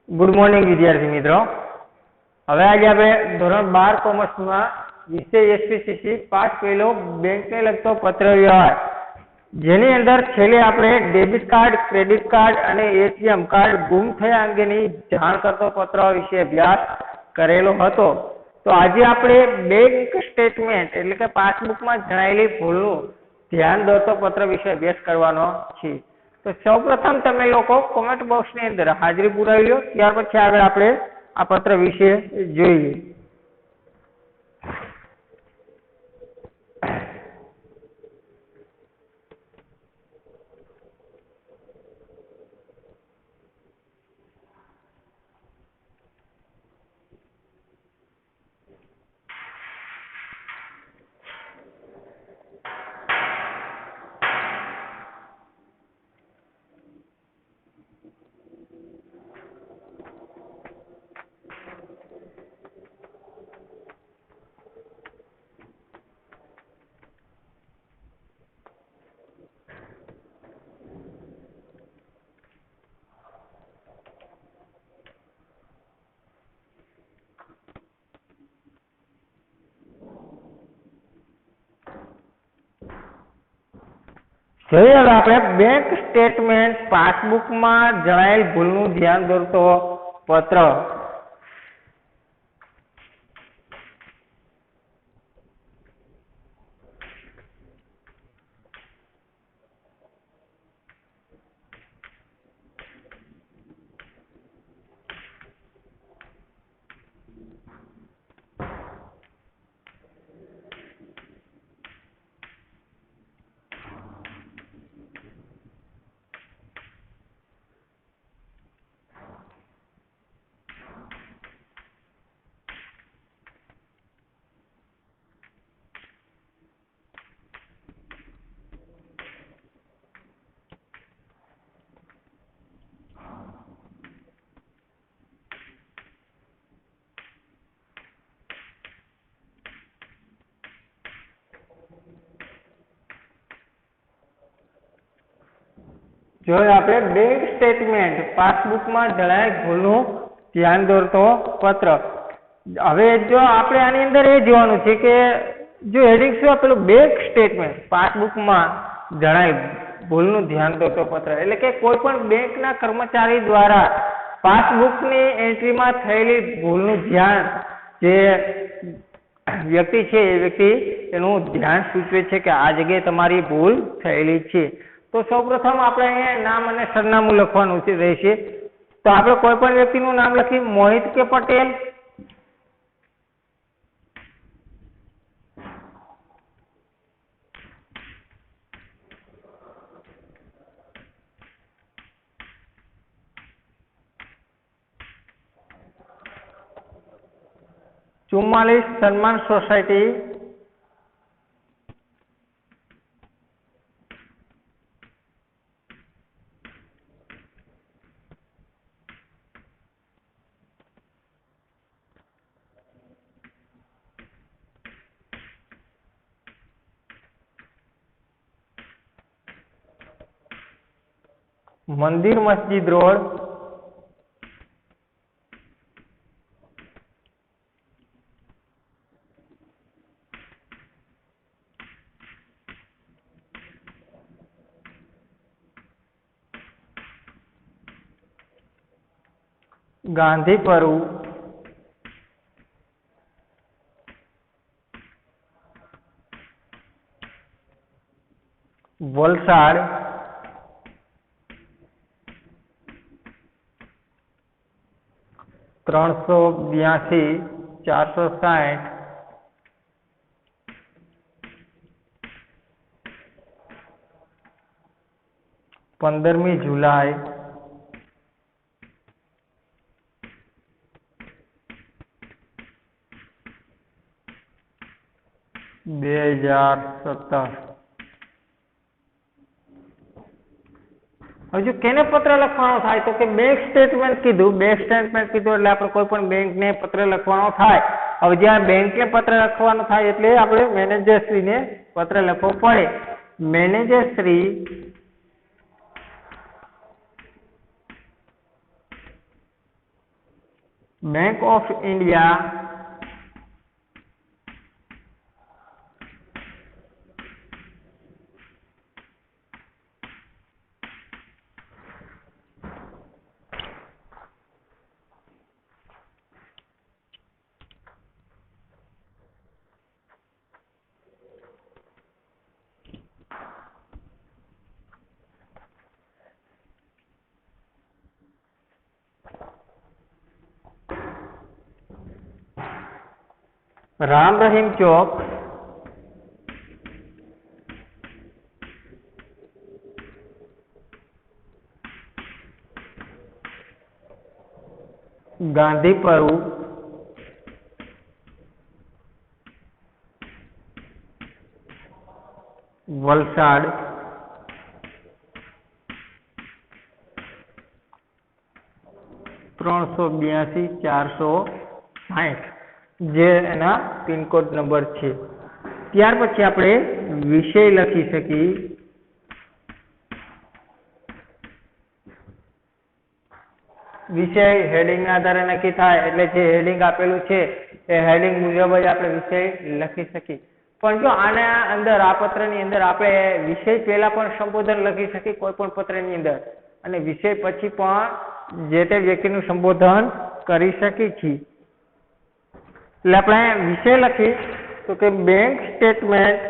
Good morning विद्यार्थी मित्रों। હવે આજે આપણે ધોરણ 12 કોમર્સમાં વિષય એસપીસીસી પાઠ પહેલો બેંકને લગતો પત્ર વ્યવહાર, જેની અંદર છેલ્લે આપણે ડેબિટ કાર્ડ, ક્રેડિટ કાર્ડ અને એટીએમ કાર્ડ ગુમ થયા અંગેની જાણ કરતો પત્ર વિશે અભ્યાસ કરેલો હતો। તો આજે આપણે બેંક સ્ટેટમેન્ટ એટલે કે પાસબુકમાં જણાયેલી ભૂલનું ધ્યાન દોરતો પત્ર વિશે અભ્યાસ કરવાનો છે। तो સૌપ્રથમ તમે લોકો કોમેન્ટ બોક્સની અંદર હાજરી પુરાવી લો, ત્યાર પછી આગળ આપણે આ પત્ર વિશે જોઈએ। જોઈએ હવે આપણે બેંક સ્ટેટમેન્ટ પાસબુકમાં જણાયેલ ભૂલનું ધ્યાન દોરતો પત્ર। જો આપણે બેંક સ્ટેટમેન્ટ પાસબુકમાં જણાયેલ ભૂલનું ધ્યાન દોરતો પત્ર। હવે જો આપણે આની અંદર એ જોવાનું છે કે જો હેડિંગ શું આપેલું બેંક સ્ટેટમેન્ટ પાસબુકમાં જણાયેલ ભૂલનું ધ્યાન દોરતો પત્ર, એટલે કે કોઈ પણ બેંકના કર્મચારી દ્વારા પાસબુકની એન્ટ્રીમાં થયેલી ભૂલનું ધ્યાન જે વ્યક્તિ છે એ વ્યક્તિ એનું ધ્યાન સૂચવે છે કે આ જગ્યાએ તમારી ભૂલ થયેલી છે। तो સૌપ્રથમ આપણે અહીંયા નામ અને સરનામું લખવાનું રહેશે। તો આપણે કોઈ પણ વ્યક્તિનું નામ લખી મોહિત કે પટેલ, चुम्मालीस सन्मान सोसायटी, मंदिर मस्जिद रोड, गांधीपरू, वलसाड, त्रणसो 82 460, 15 जुलाई 2017। हजू केने पत्र लखवानो थाय तो के बैंक स्टेटमेंट कीधुं એટલે આપણે કોઈ પણ બેંકને પત્ર લખવાનો થાય। હવે જ્યાં બેંકને પત્ર લખવાનો થાય એટલે આપણે મેનેજરશ્રીને પત્ર લખવો પડે। મેનેજરશ્રી bank of India Ram Rahim चौक गांधीपुर वलसाड 382 460 જે એના પિનકોડ નંબર છે. ત્યાર પછી આપણે વિષય લખી શકીએ. વિષય હેડિંગ ના આધારે નક્કી થાય એટલે જે હેડિંગ આપેલું છે એ હેડિંગ મુજબ જ આપણે વિષય લખી શકીએ. પણ જો આના અંદર આ પત્રની અંદર આપણે વિષય પહેલા પણ સંબોધન લખી શકીએ કોઈ પણ પત્રની અંદર અને વિષય પછી પણ જે તે વ્યક્તિનું સંબોધન કરી શકીએ છીએ. એટલે આપણે વિષય લખી તો કે બેંક સ્ટેટમેન્ટ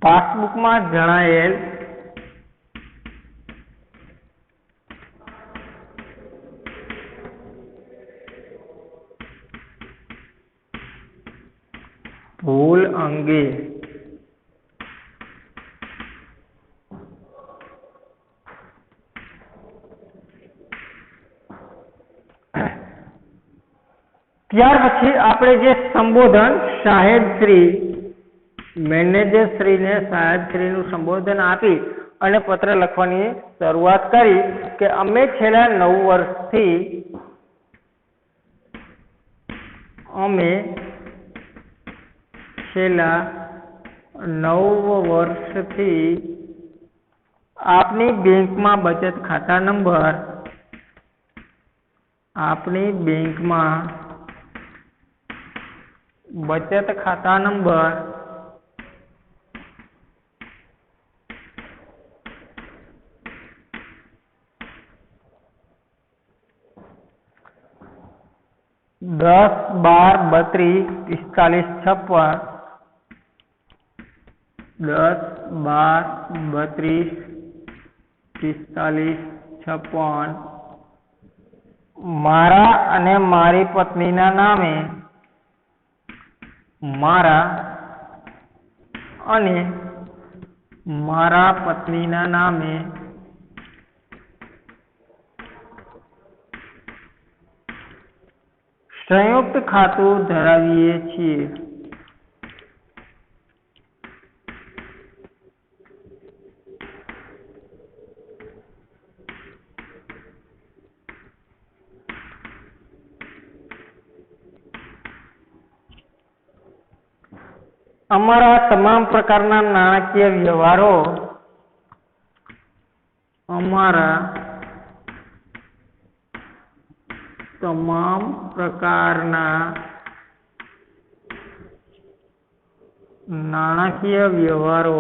પાસબુકમાં જણાયેલ ભૂલ અંગે ત્યાર પછી આપણે જે સંબોધન સાહેબશ્રી મેનેજરશ્રીને સાહેબશ્રીનું સંબોધન આપી અને પત્ર લખવાની શરૂઆત કરી કે અમે છેલ્લા 9 વર્ષથી આપની બેંકમાં બચત ખાતા નંબર બચત ખાતા નંબર 10, 12, 32, 45, 10, 12, 32, 45 મારા અને મારી પત્નીના નામે સંયુક્ત ખાતું ધરાવીએ છીએ. અમારા તમામ પ્રકારના નાણાકીય વ્યવહારો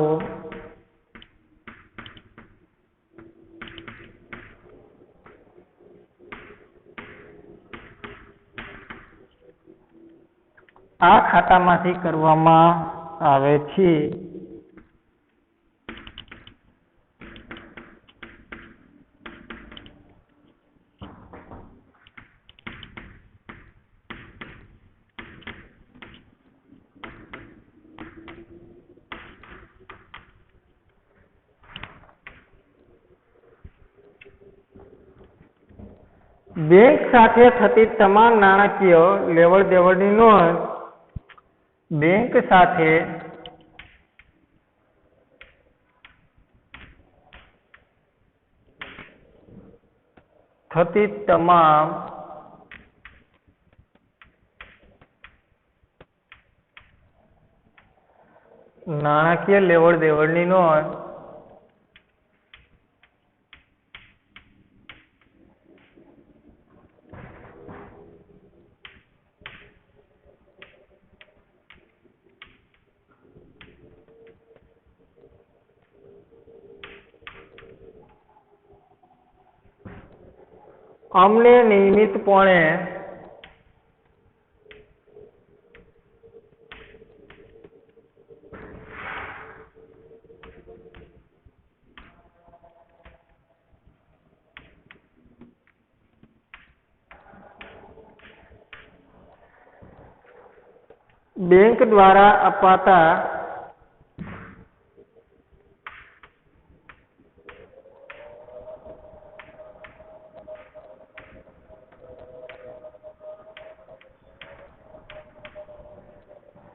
આ ખાતામાંથી કરવામાં આવે છે. બેંક સાથે થતી તમામ નાણાકીય લેવડ દેવડની નોંધ બેંક સાથે થતી તમામ નાણાકીય લેવડ દેવડની નોંધ અમને નિયમિતપણે બેંક દ્વારા અપાતા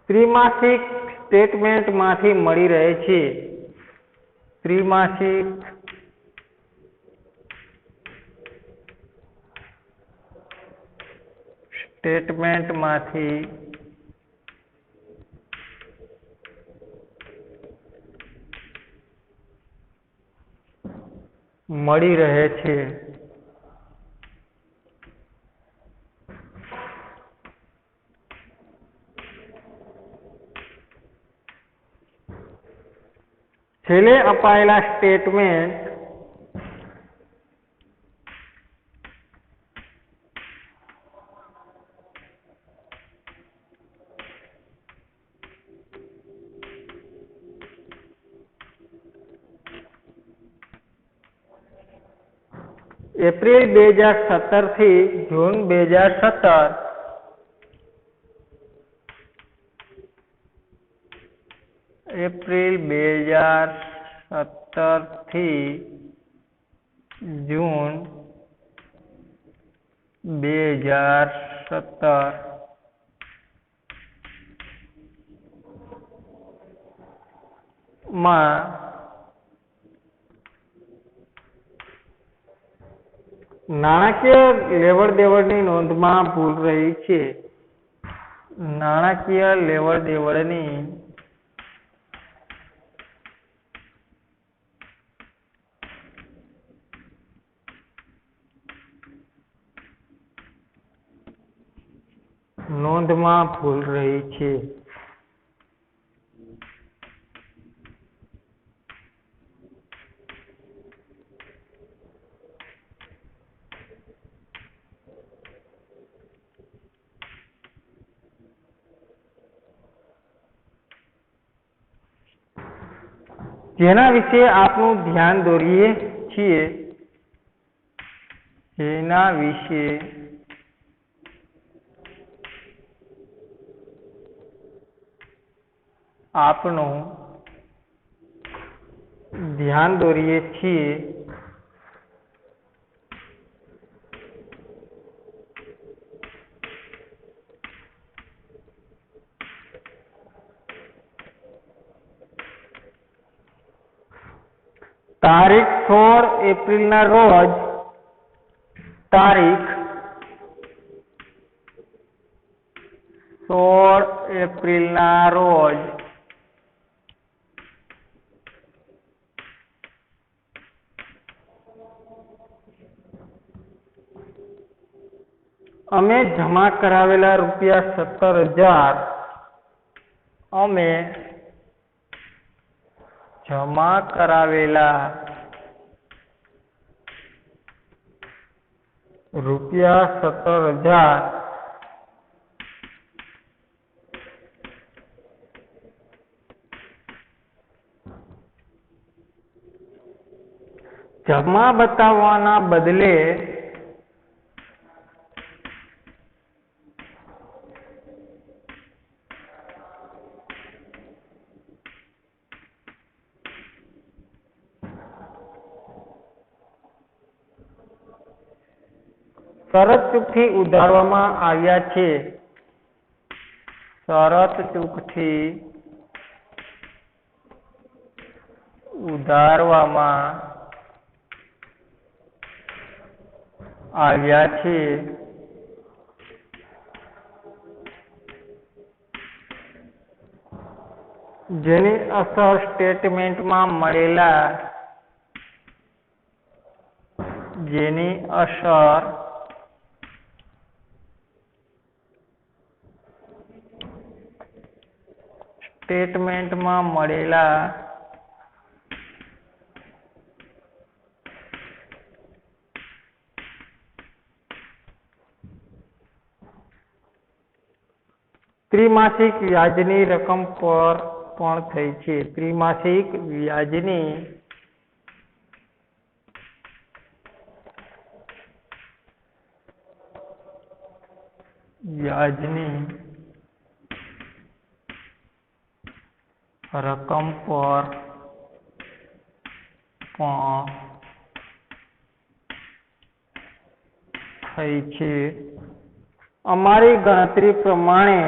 ત્રિમાસિક સ્ટેટમેન્ટમાંથી મળી રહે છે. ત્રિમાસિક સ્ટેટમેન્ટમાંથી મળી રહે છે. છેલ્લે અપાયેલા સ્ટેટમેન્ટ એપ્રિલ 2017 થી જૂન 2017 એપ્રિલ 2017 થી જૂન 2017 માં નાણાકીય લેવડ દેવડની નોંધમાં ભૂલ રહી છે. નાણાકીય લેવડ દેવડની નોંધમાં ભૂલ રહી છે. જેના વિશે આપનું ધ્યાન દોરીએ છીએ. જેના વિશે આપનું ધ્યાન દોરીએ છીએ. તારીખ 16 એપ્રિલના રોજ તારીખ 16 એપ્રિલના રોજ અમે જમા કરાવેલા ₹17,000 અમે જમા કરાવેલા ₹17,000 જમા બતાવવાના બદલે શરત ચૂકથી ઉધારવામાં આવ્યા છે. શરત ચૂકથી ઉધારવામાં આવ્યા છે. જેની અસર સ્ટેટમેન્ટમાં મળેલા ત્રિમાસિક વ્યાજની રકમ પર પણ થઈ છે. ત્રિમાસિક વ્યાજની રકમ પર પણ થઈ છે. અમારી ગણતરી પ્રમાણે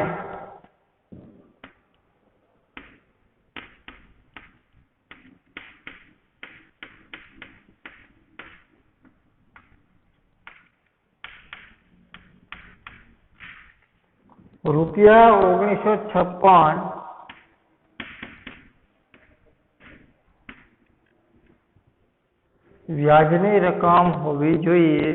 ₹1956 વ્યાજની રકમ હોવી જોઈએ.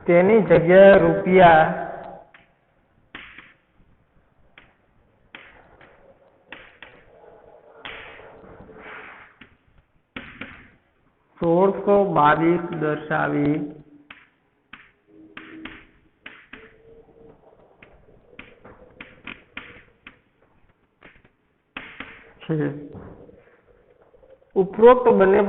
તેની જગ્યાએ ₹1622 દર્શાવી છે. ઉપરોક્ત બંને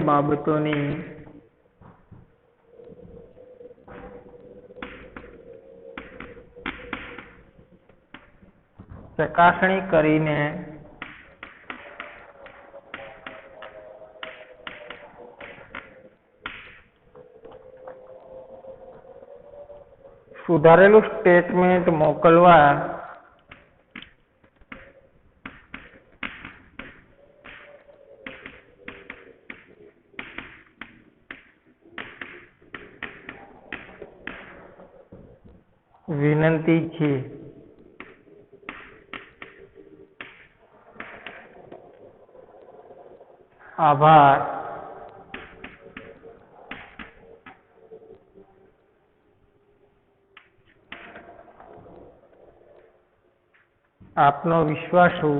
બાબતોની ચકાસણી કરીને સુધારેલું સ્ટેટમેન્ટ મોકલવા વિનંતી છે. આભાર. આપનો વિશ્વાસુ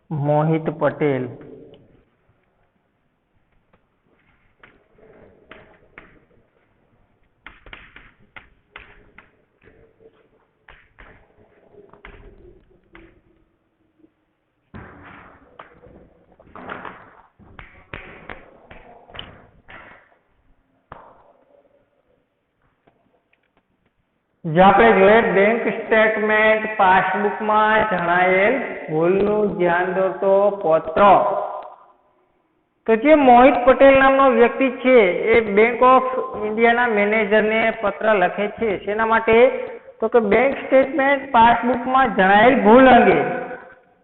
મોહિત પટેલ. જે આપણે જોઈએ બેંક સ્ટેટમેન્ટ પાસબુકમાં જણાયેલ ભૂલનું ધ્યાન દોરતો પત્ર. તો જે મોહિત પટેલ નામનો વ્યક્તિ છે એ બેંક ઓફ ઇન્ડિયાના મેનેજરને પત્ર લખે છે. શેના માટે? તો કે બેંક સ્ટેટમેન્ટ પાસબુકમાં જણાયેલ ભૂલ અંગે.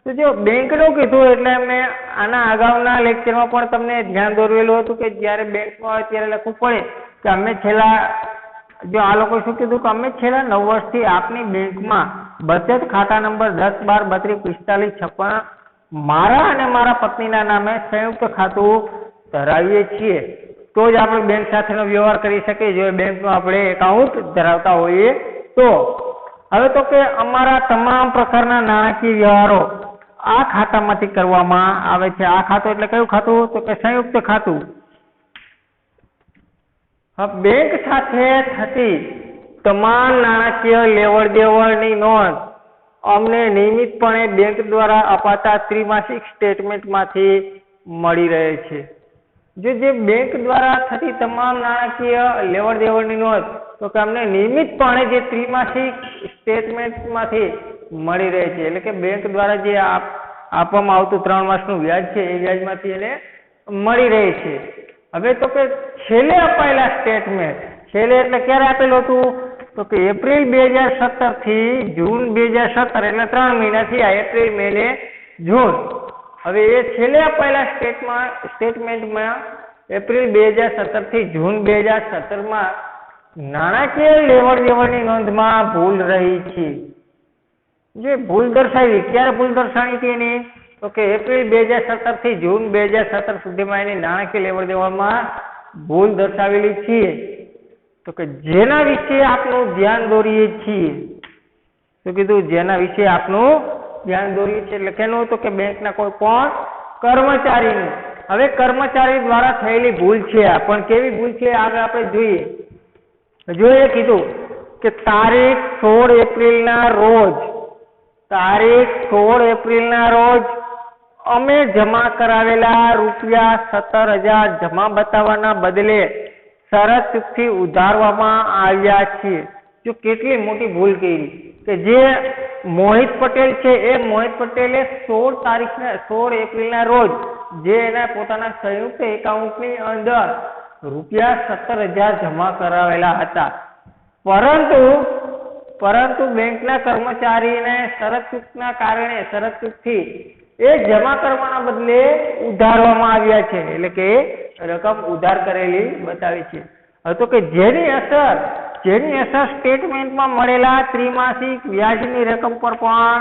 તો જો બેંકનું કીધું એટલે મેં આના અગાઉના લેક્ચરમાં પણ તમને ધ્યાન દોરવેલું હતું કે જ્યારે બેંકમાં હોય ત્યારે લખવું પડે કે અમે છેલ્લા જો આ લોકો શું કીધું કે અમે છેલ્લા 9 વર્ષથી આપની બેંકમાં બચત ખાતા નંબર 10 12 32 45 56 મારા અને મારા પત્નીના નામે સંયુક્ત ખાતું ધરાવીએ છીએ. તો જ આપણે બેંક સાથેનો વ્યવહાર કરી શકીએ જો બેંકનું આપણે એકાઉન્ટ ધરાવતા હોઈએ તો. હવે તો કે અમારા તમામ પ્રકારના નાણાકીય વ્યવહારો આ ખાતામાંથી કરવામાં આવે છે. આ ખાતું એટલે કયું ખાતું? તો કે સંયુક્ત ખાતું. બેંક સાથે થતી તમામ નાણાકીય લેવડ દેવડની નોંધ અમને નિયમિતપણે બેંક દ્વારા અપાતા ત્રિમાસિક સ્ટેટમેન્ટમાંથી મળી રહે છે. જે બેંક દ્વારા થતી તમામ નાણાકીય લેવડ દેવડની નોંધ તો કે અમને નિયમિતપણે જે ત્રિમાસિક સ્ટેટમેન્ટમાંથી મળી રહે છે. એટલે કે બેંક દ્વારા જે આપવામાં આવતું 3 માસનું વ્યાજ છે એ વ્યાજમાંથી એને મળી રહે છે. હવે તો કે છેલ્લે અપાયેલા સ્ટેટમેન્ટ, છેલ્લે એટલે ક્યારે આપેલું હતું તો કે એપ્રિલ 2017 થી જૂન 2017 એટલે 3 મહિના થયા, એપ્રિલ, મે ને જૂન. હવે એ છેલ્લે અપાયેલા સ્ટેટમેન્ટમાં એપ્રિલ 2017 થી જૂન 2017 માં નાણાકીય લેવડ દેવડની નોંધમાં ભૂલ રહી છે. જે ભૂલ દર્શાવી, ક્યારે ભૂલ દર્શાવી હતી એની તો કે એપ્રિલ 2017 થી જૂન 2017 સુધીમાં એની નાણાકીય લેવડ દેવડમાં ભૂલ દર્શાવેલી છે. તો કે જેના વિશે આપનું ધ્યાન દોરીએ છીએ. શું કીધું? જેના વિશે આપનું ધ્યાન દોરીએ છીએ એટલે કેનું? તો કે બેંકના કોઈ પણ કર્મચારીનું. હવે કર્મચારી દ્વારા થયેલી ભૂલ છે, પણ કેવી ભૂલ છે આગળ આપણે જોઈએ. કીધું કે તારીખ 16 એપ્રિલના રોજ, તારીખ 16 એપ્રિલના રોજ અમે જમા કરાવેલા રૂપિયા 17,000 જમા બતાવવાના બદલે શરત ચૂકથી ઉધારવામાં આવ્યા છે. જો કેટલી મોટી ભૂલ કરી કે જે મોહિત પટેલ છે એ મોહિત પટેલે 16 એપ્રિલના રોજ જે એના પોતાના સંયુક્ત એકાઉન્ટની અંદર રૂપિયા 17,000 જમા કરાવેલા હતા, પરંતુ બેંકના કર્મચારીને શરત ચૂકના કારણે શરત ચૂકથી એ જમા કરવાના બદલે ઉધારવામાં આવ્યા છે, એટલે કે રકમ ઉધાર કરેલી બતાવી છે. હવે તો કે જેની અસર સ્ટેટમેન્ટમાં મળેલા ત્રિમાસિક વ્યાજની રકમ પર પણ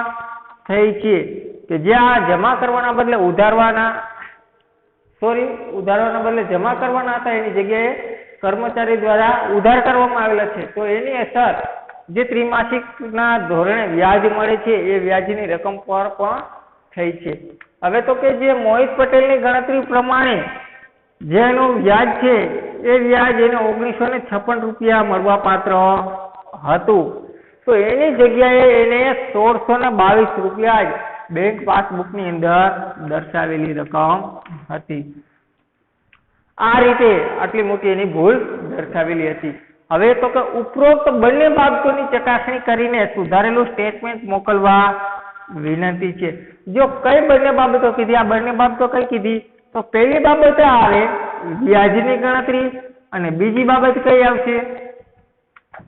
થઈ છે, કે જે આ જમા કરવાના બદલે ઉધારવાના બદલે જમા કરવાના હતા એની જગ્યાએ કર્મચારી દ્વારા ઉધાર કરવામાં આવેલા છે. તો એની અસર જે ત્રિમાસિકના ધોરણે વ્યાજ મળે છે એ વ્યાજની રકમ પર પણ થઈ છે. હવે તો કે જે મોહિત પટેલની ગણતરી પ્રમાણે જેનું વ્યાજ છે એ વ્યાજ એને 1956 રૂપિયા મળવા પાત્ર હતું, તો એની જગ્યાએ એને 1622 રૂપિયા જ બેંક પાસબુકની અંદર દર્શાવેલી રકમ હતી. આ રીતે આટલી મોટી એની ભૂલ દર્શાવેલી હતી. હવે તો કે ઉપરોક્ત બંને બાબતોની ચકાસણી કરીને સુધારેલું સ્ટેટમેન્ટ મોકલવા વિનંતી છે. જો કઈ બંને બાબતો કીધી? આ બંને બાબતો કઈ કીધી? તો પહેલી બાબત આવે વ્યાજની ગણતરી, અને બીજી બાબત કઈ આવશે?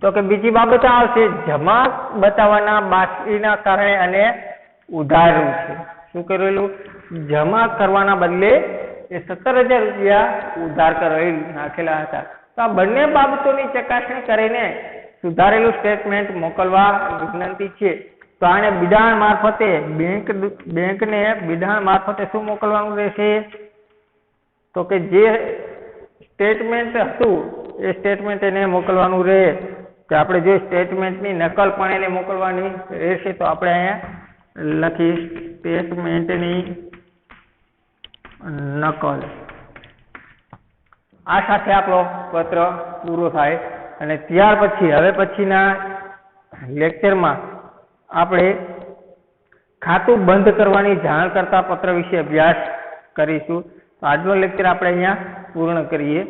તો કે બીજી બાબત આવશે જમા બતાવવાના બાકીના કારણે અને ઉધારું છે. શું કરેલું? જમા કરવાના બદલે એ 17,000 રૂપિયા ઉધાર કરાવી નાખેલા હતા. તો આ બંને બાબતોની ચકાસણી કરીને સુધારેલું સ્ટેટમેન્ટ મોકલવા વિનંતી છે. તો આને બિડાણ મારફતે બેંકને બિડાણ મારફતે શું મોકલવાનું રહેશે? તો કે જે સ્ટેટમેન્ટ હતું એ સ્ટેટમેન્ટ એને મોકલવાનું રહે. તો આપણે જે સ્ટેટમેન્ટની નકલ પણ એને મોકલવાની રહેશે. તો આપણે અહીંયા લખી સ્ટેટમેન્ટની નકલ. આ સાથે આપણો પત્ર પૂરો થાય અને ત્યાર પછી હવે પછીના લેક્ચરમાં આપણે ખાતું બંધ કરવાની જાણ કરતા પત્ર વિશે અભ્યાસ કરીશું. તો આજનો લેક્ચર આપણે અહીંયા પૂર્ણ કરીએ.